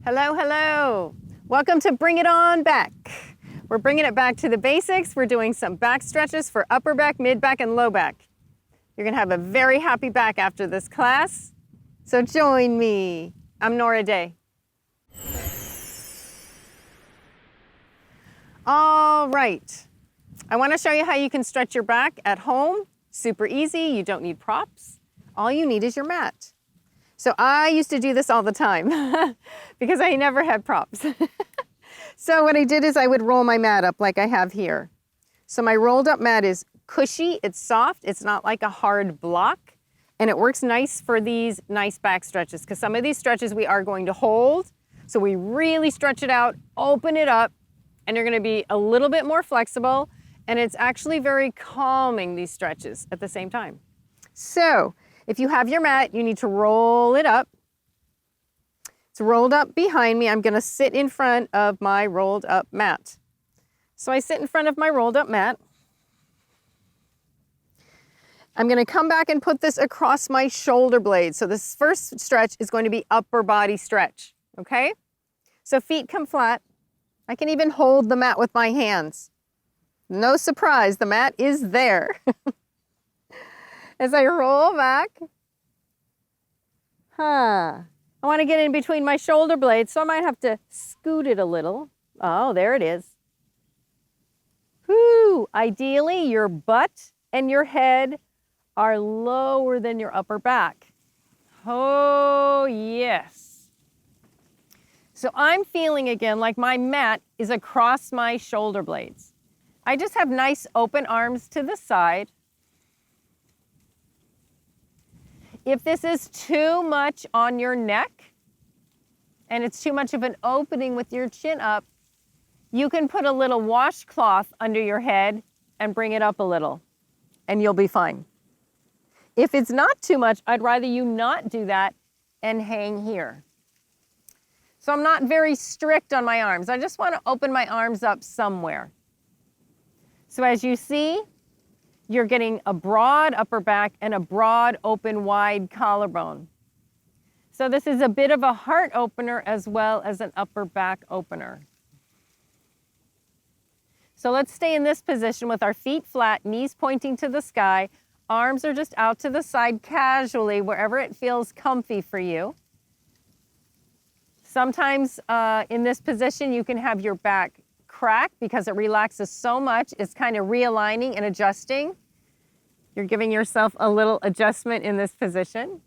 Hello, hello. Welcome to Bring It On Back. We're bringing it back to the basics. We're doing some back stretches for upper back, mid back, and low back. You're gonna have a very happy back after this class. So join me. I'm Nora Day. All right. I wanna show you how you can stretch your back at home. Super easy, you don't need props. All you need is your mat. So I used to do this all the time because I never had props. So what I did is I would roll my mat up like I have here. So my rolled up mat is cushy, it's soft, it's not like a hard block, and it works nice for these nice back stretches because some of these stretches we are going to hold. So we really stretch it out, open it up, and you're gonna be a little bit more flexible, and it's actually very calming, these stretches at the same time. So if you have your mat, you need to roll it up. It's rolled up behind me. I'm gonna sit in front of my rolled up mat. So I sit in front of my rolled up mat. I'm gonna come back and put this across my shoulder blades. So this first stretch is going to be upper body stretch, okay? So feet come flat. I can even hold the mat with my hands. No surprise, the mat is there. As I roll back, I want to get in between my shoulder blades, so I might have to scoot it a little. Oh, there it is. Whew. Ideally, your butt and your head are lower than your upper back. Oh, yes. So I'm feeling again like my mat is across my shoulder blades. I just have nice open arms to the side. If this is too much on your neck and it's too much of an opening with your chin up, you can put a little washcloth under your head and bring it up a little, and you'll be fine. If it's not too much, I'd rather you not do that and hang here. So I'm not very strict on my arms. I just want to open my arms up somewhere. So as you see, you're getting a broad upper back and a broad, open, wide collarbone. So this is a bit of a heart opener as well as an upper back opener. So let's stay in this position with our feet flat, knees pointing to the sky. Arms are just out to the side casually, wherever it feels comfy for you. Sometimes in this position, you can have your back crack because it relaxes so much. It's kind of realigning and adjusting. You're giving yourself a little adjustment in this position.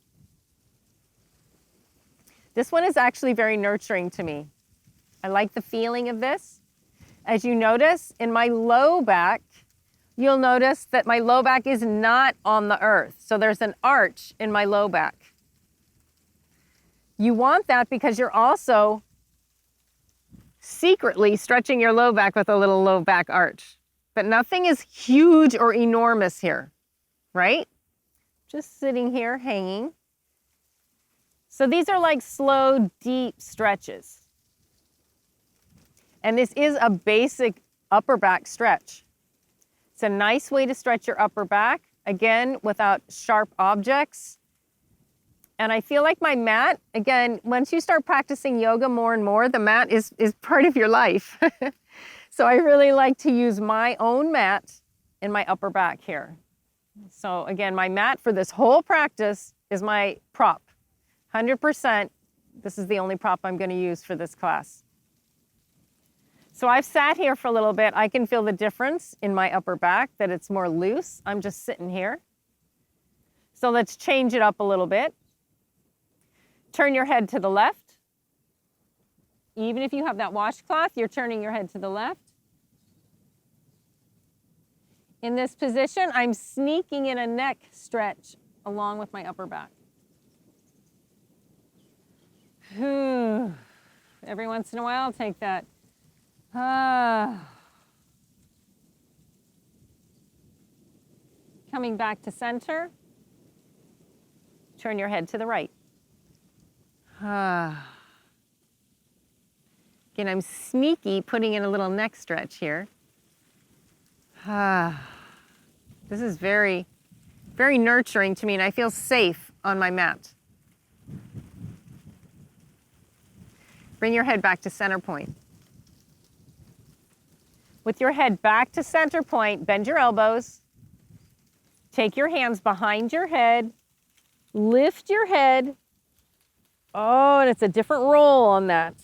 This one is actually very nurturing to me. I like the feeling of this. As you notice, in my low back, you'll notice that my low back is not on the earth. So there's an arch in my low back. You want that because you're also secretly stretching your low back with a little low back arch. But nothing is huge or enormous here, right? Just sitting here, hanging. So these are like slow, deep stretches. And this is a basic upper back stretch. It's a nice way to stretch your upper back, again, without sharp objects. And I feel like my mat, again, once you start practicing yoga more and more, the mat is part of your life. So I really like to use my own mat in my upper back here. So again, my mat for this whole practice is my prop. 100%, this is the only prop I'm going to use for this class. So I've sat here for a little bit. I can feel the difference in my upper back, that it's more loose. I'm just sitting here. So let's change it up a little bit. Turn your head to the left. Even if you have that washcloth, you're turning your head to the left. In this position, I'm sneaking in a neck stretch along with my upper back. Every once in a while, I'll take that. Coming back to center. Turn your head to the right. Again, I'm sneaky putting in a little neck stretch here. This is very, very nurturing to me, and I feel safe on my mat. Bring your head back to center point. With your head back to center point, bend your elbows. Take your hands behind your head. Lift your head. Oh, and it's a different roll on that.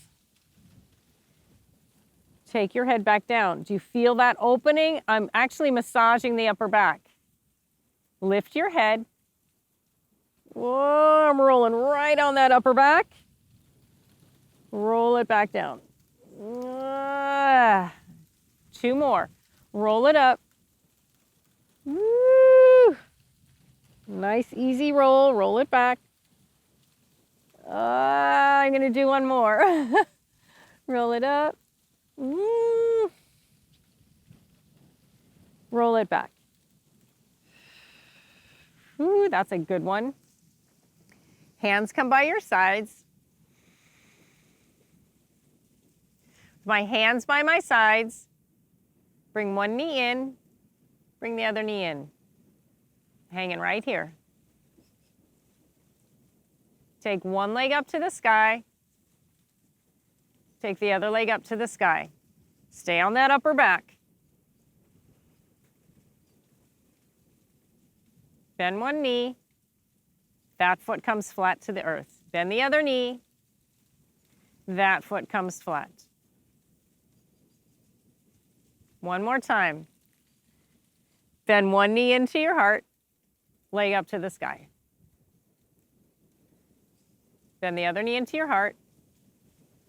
Take your head back down. Do you feel that opening? I'm actually massaging the upper back. Lift your head. Whoa, I'm rolling right on that upper back. Roll it back down. 2 more. Roll it up. Woo. Nice, easy roll. Roll it back. I'm going to do one more. Roll it up. Woo. Roll it back. Ooh, that's a good one. Hands come by your sides. My hands by my sides. Bring one knee in. Bring the other knee in. Hanging right here. Take one leg up to the sky. Take the other leg up to the sky. Stay on that upper back. Bend one knee. That foot comes flat to the earth. Bend the other knee. That foot comes flat. One more time. Bend one knee into your heart. Leg up to the sky. Bend the other knee into your heart.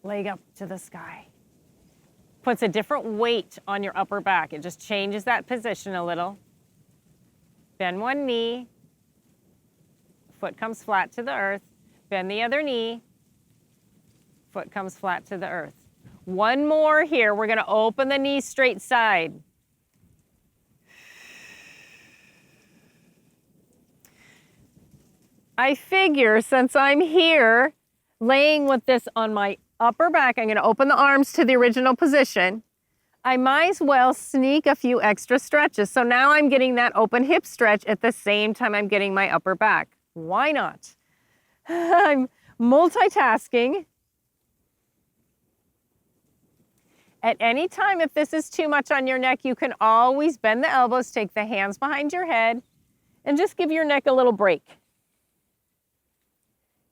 Leg up to the sky. Puts a different weight on your upper back. It just changes that position a little. Bend one knee. Foot comes flat to the earth. Bend the other knee. Foot comes flat to the earth. One more here. We're going to open the knee straight side. I figure since I'm here laying with this on my upper back, I'm going to open the arms to the original position. I might as well sneak a few extra stretches. So now I'm getting that open hip stretch at the same time I'm getting my upper back. Why not? I'm multitasking. At any time, if this is too much on your neck, you can always bend the elbows, take the hands behind your head, and just give your neck a little break.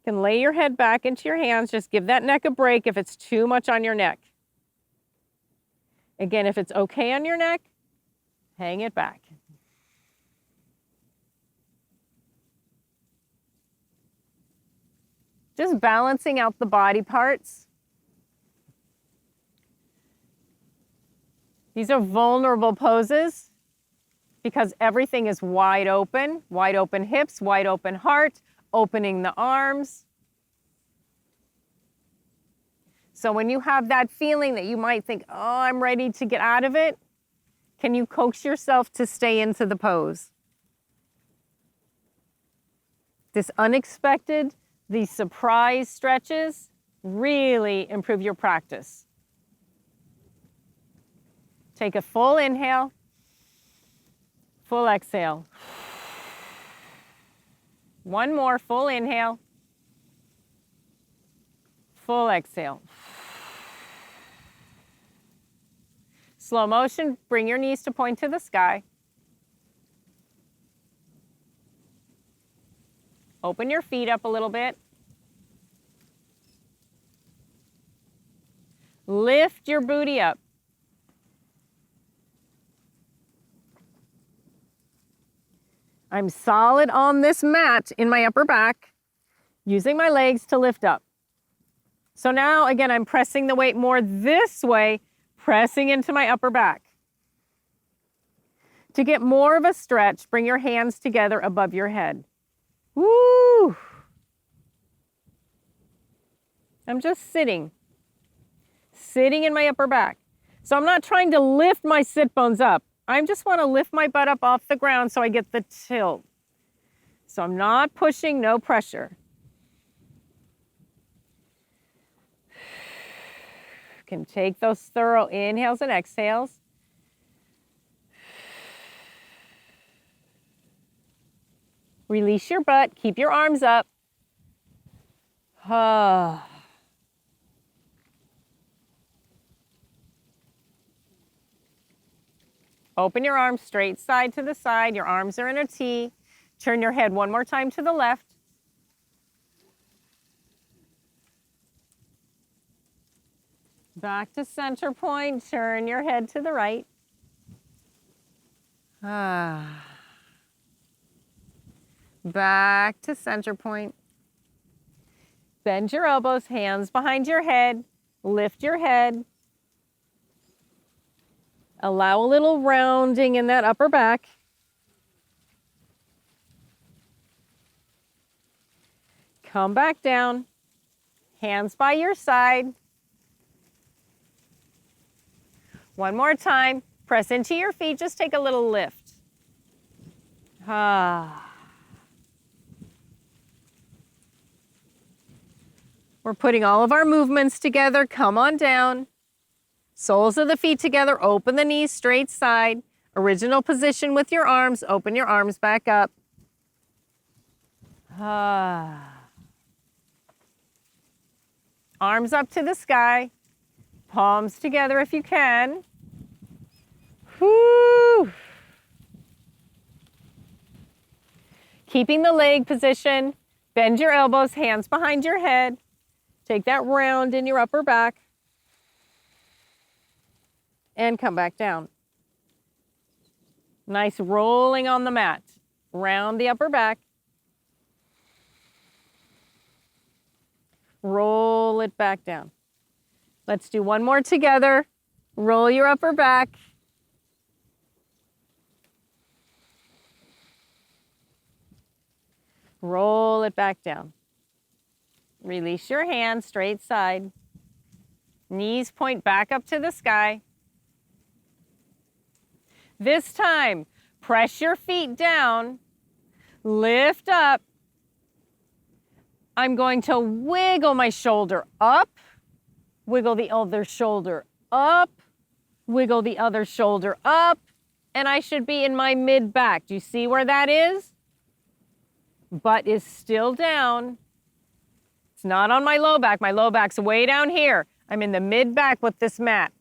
You can lay your head back into your hands, just give that neck a break if it's too much on your neck. Again, if it's okay on your neck, hang it back. Just balancing out the body parts. These are vulnerable poses because everything is wide open hips, wide open heart, opening the arms. So when you have that feeling that you might think, oh, I'm ready to get out of it, can you coax yourself to stay into the pose? This unexpected, these surprise stretches really improve your practice. Take a full inhale, full exhale. One more full inhale, full exhale. Slow motion, bring your knees to point to the sky. Open your feet up a little bit. Lift your booty up. I'm solid on this mat in my upper back, using my legs to lift up. So now, again, I'm pressing the weight more this way, pressing into my upper back. To get more of a stretch, bring your hands together above your head. Woo! I'm just sitting in my upper back. So I'm not trying to lift my sit bones up. I just want to lift my butt up off the ground so I get the tilt. So I'm not pushing, no pressure. You can take those thorough inhales and exhales. Release your butt, keep your arms up. Open your arms straight side to the side. Your arms are in a T. Turn your head one more time to the left. Back to center point. Turn your head to the right. Back to center point. Bend your elbows, hands behind your head. Lift your head. Allow a little rounding in that upper back. Come back down. Hands by your side. One more time. Press into your feet. Just take a little lift. We're putting all of our movements together. Come on down. Soles of the feet together. Open the knees straight side. Original position with your arms. Open your arms back up. Arms up to the sky. Palms together if you can. Whoo! Keeping the leg position. Bend your elbows, hands behind your head. Take that round in your upper back. And come back down. Nice rolling on the mat. Round the upper back. Roll it back down. Let's do one more together. Roll your upper back. Roll it back down. Release your hands, straight side. Knees point back up to the sky. This time, press your feet down. Lift up. I'm going to wiggle my shoulder up. Wiggle the other shoulder up. Wiggle the other shoulder up. And I should be in my mid-back. Do you see where that is? Butt is still down. It's not on my low back. My low back's way down here. I'm in the mid-back with this mat.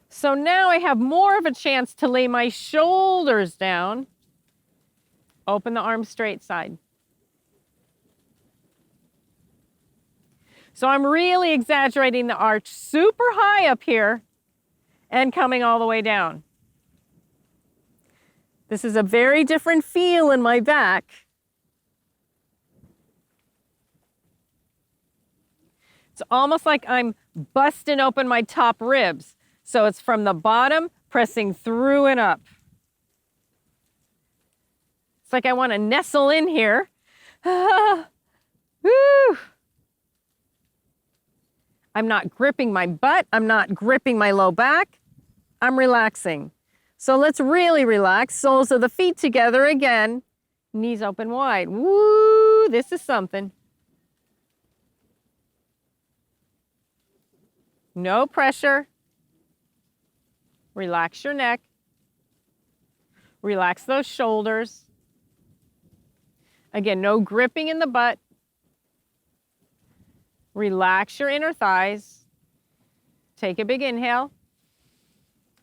So now I have more of a chance to lay my shoulders down. Open the arms straight side. So I'm really exaggerating the arch super high up here and coming all the way down. This is a very different feel in my back. It's almost like I'm busting open my top ribs. So it's from the bottom, pressing through and up. It's like I want to nestle in here. Woo! I'm not gripping my butt. I'm not gripping my low back. I'm relaxing. So let's really relax. Soles of the feet together again. Knees open wide. Woo! This is something. No pressure. Relax your neck. Relax those shoulders. Again, no gripping in the butt. Relax your inner thighs. Take a big inhale.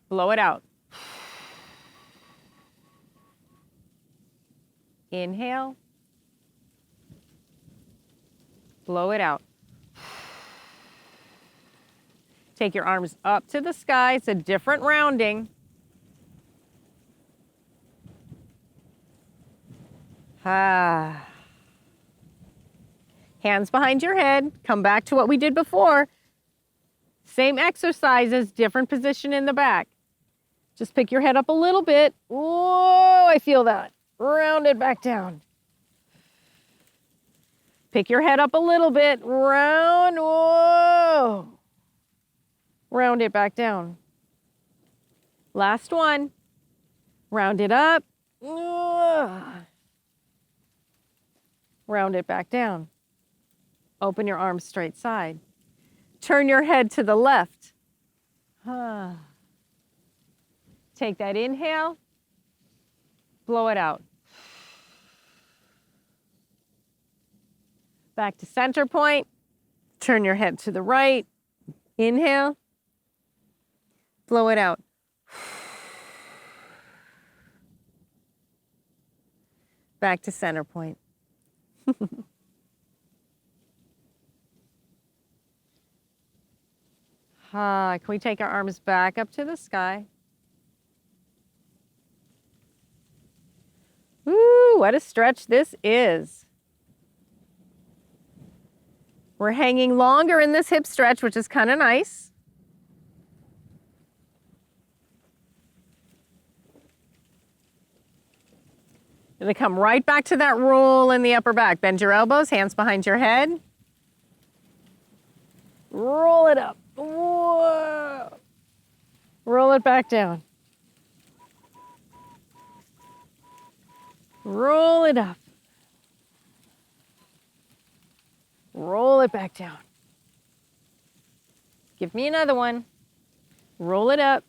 Blow it out. Inhale. Blow it out. Take your arms up to the sky. It's a different rounding. Hands behind your head. Come back to what we did before. Same exercises, different position in the back. Just pick your head up a little bit. Whoa, I feel that. Round it back down. Pick your head up a little bit. Round. Whoa. Round it back down. Last one. Round it up. Round it back down. Open your arms straight side. Turn your head to the left. Take that inhale. Blow it out. Back to center point. Turn your head to the right. Inhale. Blow it out. back to center point. Can we take our arms back up to the sky? Woo, what a stretch this is. We're hanging longer in this hip stretch, which is kind of nice. Gonna come right back to that roll in the upper back. Bend your elbows, hands behind your head. Roll it up. Whoa. Roll it back down. Roll it up. Roll it back down. Give me another one. Roll it up.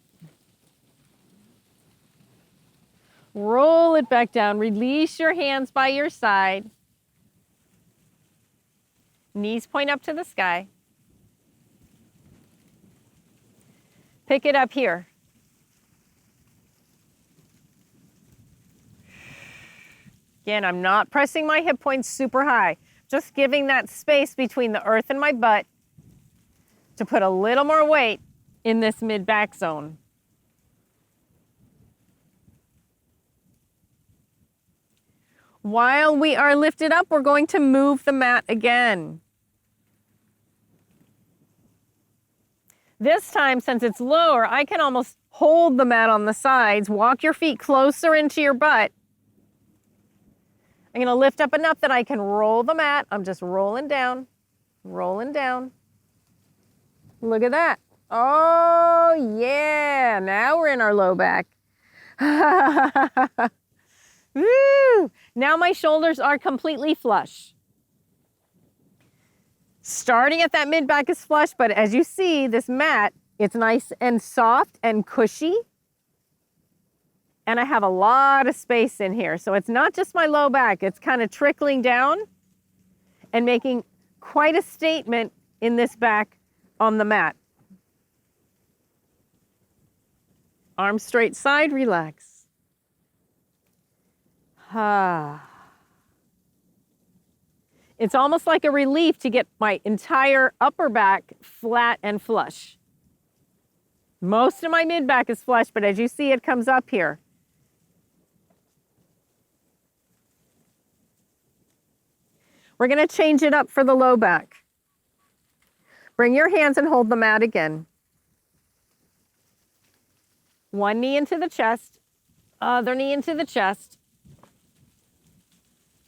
Roll it back down. Release your hands by your side. Knees point up to the sky. Pick it up here. Again, I'm not pressing my hip points super high, just giving that space between the earth and my butt to put a little more weight in this mid-back zone. While we are lifted up, we're going to move the mat again. This time, since it's lower, I can almost hold the mat on the sides, walk your feet closer into your butt. I'm going to lift up enough that I can roll the mat. I'm just rolling down, rolling down. Look at that. Oh, yeah. Now we're in our low back. Woo! Now my shoulders are completely flush. Starting at that mid-back is flush, but as you see, this mat, it's nice and soft and cushy. And I have a lot of space in here. So it's not just my low back, it's kind of trickling down and making quite a statement in this back on the mat. Arms straight side, relax. It's almost like a relief to get my entire upper back flat and flush. Most of my mid back is flush, but as you see, it comes up here. We're going to change it up for the low back. Bring your hands and hold the mat again. One knee into the chest, other knee into the chest.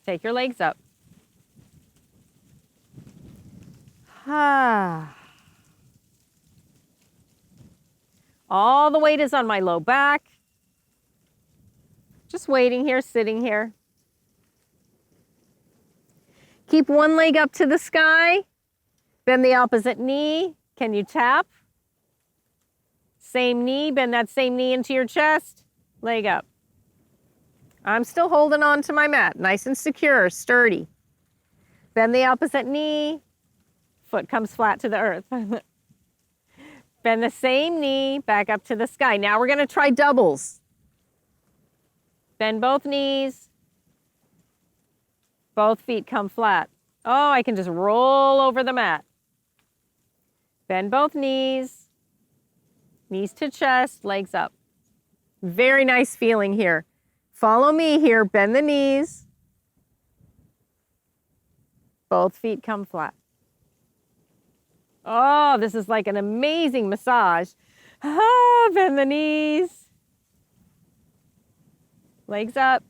Take your legs up. All the weight is on my low back. Just waiting here, sitting here. Keep one leg up to the sky. Bend the opposite knee. Can you tap? Same knee, bend that same knee into your chest. Leg up. I'm still holding on to my mat, nice and secure, sturdy. Bend the opposite knee. Foot comes flat to the earth. Bend the same knee back up to the sky. Now we're going to try doubles. Bend both knees. Both feet come flat. Oh, I can just roll over the mat. Bend both knees. Knees to chest, legs up. Very nice feeling here. Follow me here. Bend the knees. Both feet come flat. Oh, this is like an amazing massage. Bend the knees. Legs up.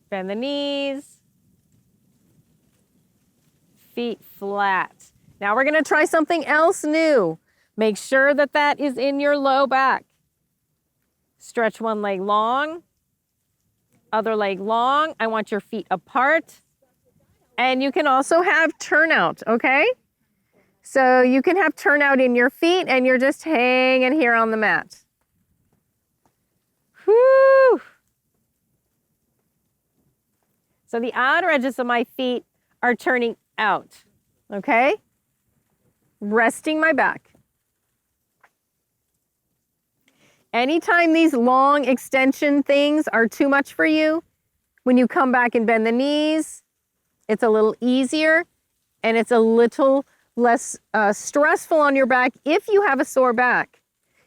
Bend the knees. Feet flat. Now we're going to try something else new. Make sure that that is in your low back. Stretch one leg long, other leg long. I want your feet apart. And you can also have turnout, okay? So you can have turnout in your feet and you're just hanging here on the mat. Whew. So the outer edges of my feet are turning out, okay? Resting my back. Anytime these long extension things are too much for you, when you come back and bend the knees, it's a little easier and it's a little less stressful on your back if you have a sore back.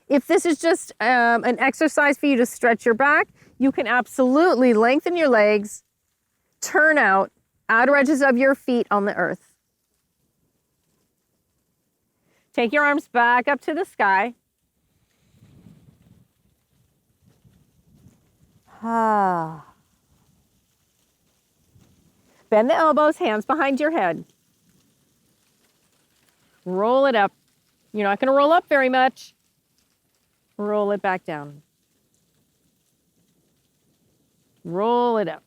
If this is just an exercise for you to stretch your back, you can absolutely lengthen your legs, turn out, outer edges of your feet on the earth. Take your arms back up to the sky. Bend the elbows, hands behind your head. Roll it up. You're not going to roll up very much. Roll it back down. Roll it up.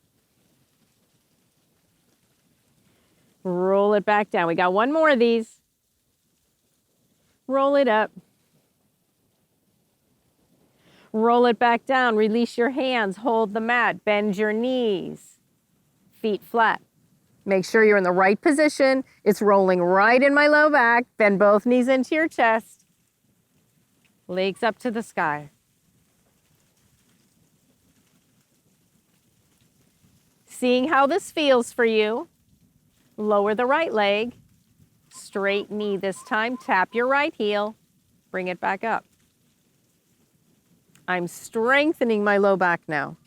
Roll it back down. We got one more of these. Roll it up. Roll it back down. Release your hands. Hold the mat. Bend your knees. Feet flat. Make sure you're in the right position. It's rolling right in my low back. Bend both knees into your chest. Legs up to the sky. Seeing how this feels for you, lower the right leg. Straight knee this time. Tap your right heel. Bring it back up. I'm strengthening my low back now.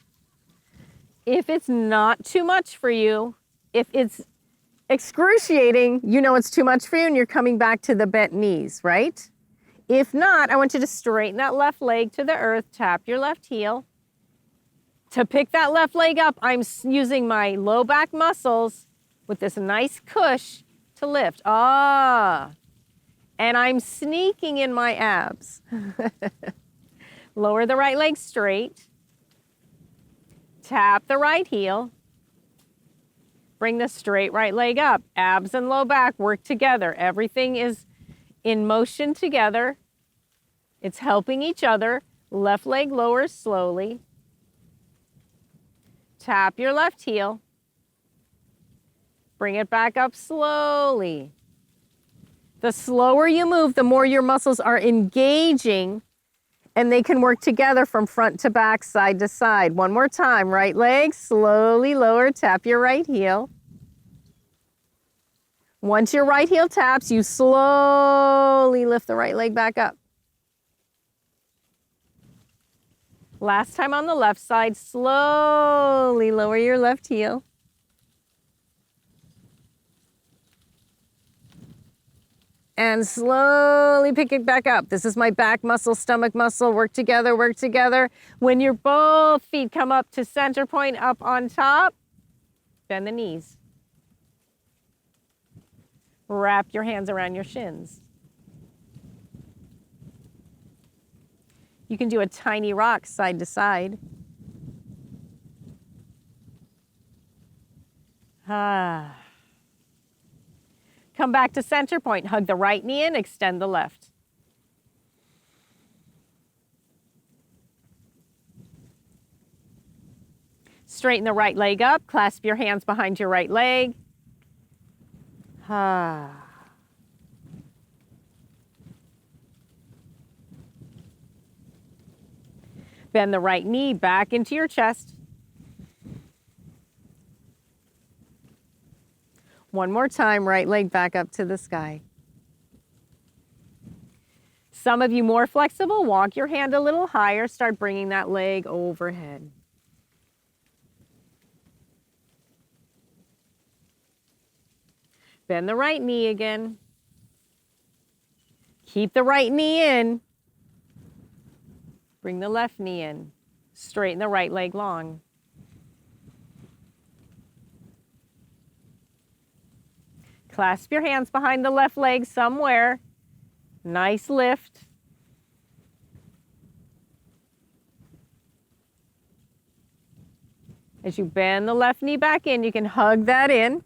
If it's not too much for you, if it's excruciating, you know it's too much for you and you're coming back to the bent knees, right? If not, I want you to straighten that left leg to the earth, tap your left heel. To pick that left leg up, I'm using my low back muscles with this nice cush to lift. And I'm sneaking in my abs. Lower the right leg straight. Tap the right heel. Bring the straight right leg up. Abs and low back work together. Everything is in motion together. It's helping each other. Left leg lowers slowly. Tap your left heel. Bring it back up slowly. The slower you move, the more your muscles are engaging and they can work together from front to back, side to side. One more time, right leg, slowly lower, tap your right heel. Once your right heel taps, you slowly lift the right leg back up. Last time on the left side, slowly lower your left heel. And slowly pick it back up. This is my back muscle, stomach muscle. Work together, work together. When your both feet come up to center point up on top, bend the knees. Wrap your hands around your shins. You can do a tiny rock side to side. Come back to center point. Hug the right knee in, extend the left. Straighten the right leg up. Clasp your hands behind your right leg. Bend the right knee back into your chest. One more time, right leg back up to the sky. Some of you more flexible, walk your hand a little higher, start bringing that leg overhead. Bend the right knee again. Keep the right knee in. Bring the left knee in. Straighten the right leg long. Clasp your hands behind the left leg somewhere. Nice lift. As you bend the left knee back in, you can hug that in.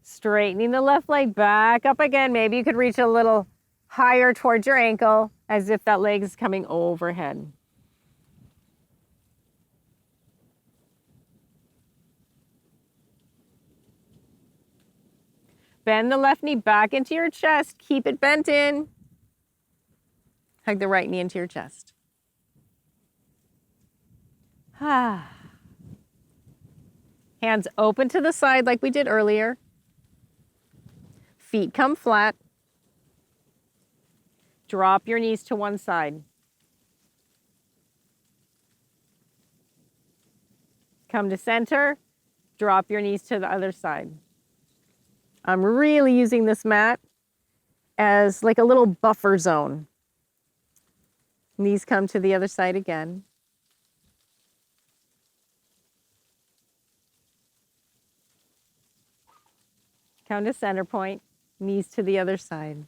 Straightening the left leg back up again. Maybe you could reach a little higher towards your ankle as if that leg is coming overhead. Bend the left knee back into your chest. Keep it bent in. Hug the right knee into your chest. Hands open to the side like we did earlier. Feet come flat. Drop your knees to one side. Come to center. Drop your knees to the other side. I'm really using this mat as like a little buffer zone. Knees come to the other side again. Come to center point, knees to the other side.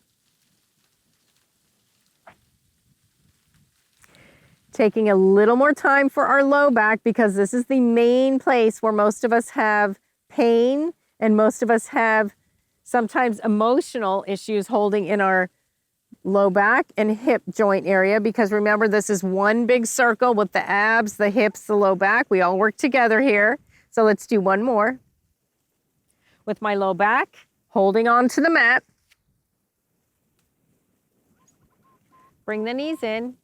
Taking a little more time for our low back because this is the main place where most of us have pain and most of us have sometimes emotional issues holding in our low back and hip joint area, because remember, this is one big circle with the abs, the hips, the low back. We all work together here. So let's do one more. With my low back, holding on to the mat. Bring the knees in.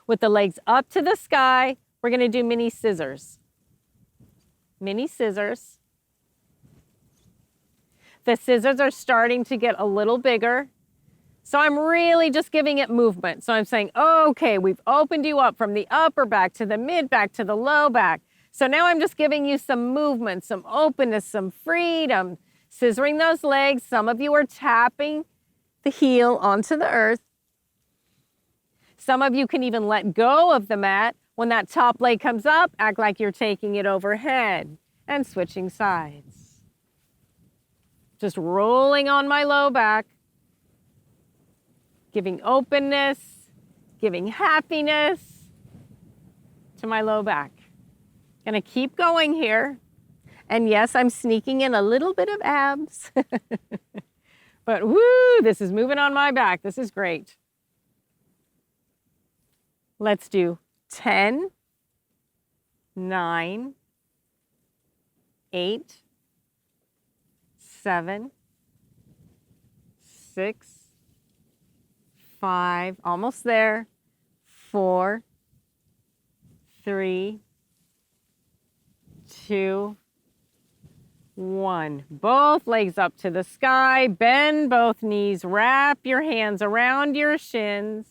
With the legs up to the sky, we're going to do mini scissors. Mini scissors. The scissors are starting to get a little bigger. So I'm really just giving it movement. So I'm saying, okay, we've opened you up from the upper back to the mid back to the low back. So now I'm just giving you some movement, some openness, some freedom. Scissoring those legs. Some of you are tapping the heel onto the earth. Some of you can even let go of the mat. When that top leg comes up, act like you're taking it overhead and switching sides. Just rolling on my low back, giving openness, giving happiness to my low back. Gonna keep going here. And yes, I'm sneaking in a little bit of abs. But woo, this is moving on my back. This is great. Let's do 10, 9, 8, 7, 6, 5, almost there, 4, 3, 2, 1. Both legs up to the sky. Bend both knees. Wrap your hands around your shins.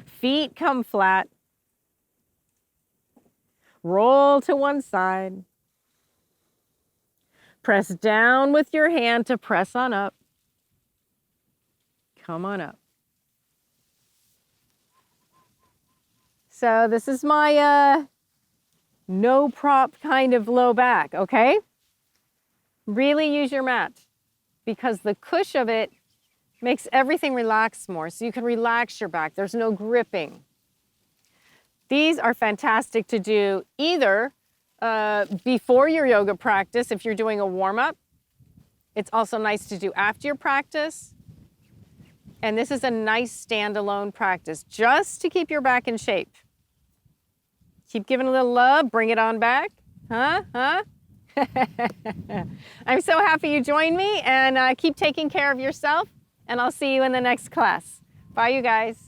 Feet come flat. Roll to one side. Press down with your hand to press on up. Come on up. So this is my no prop kind of low back, okay? Really use your mat because the cush of it makes everything relax more, so you can relax your back. There's no gripping. These are fantastic to do either before your yoga practice if you're doing a warm-up. It's also nice to do after your practice. And this is a nice standalone practice just to keep your back in shape. Keep giving a little love, bring it on back. Huh? I'm so happy you joined me, and keep taking care of yourself, and I'll see you in the next class. Bye, you guys.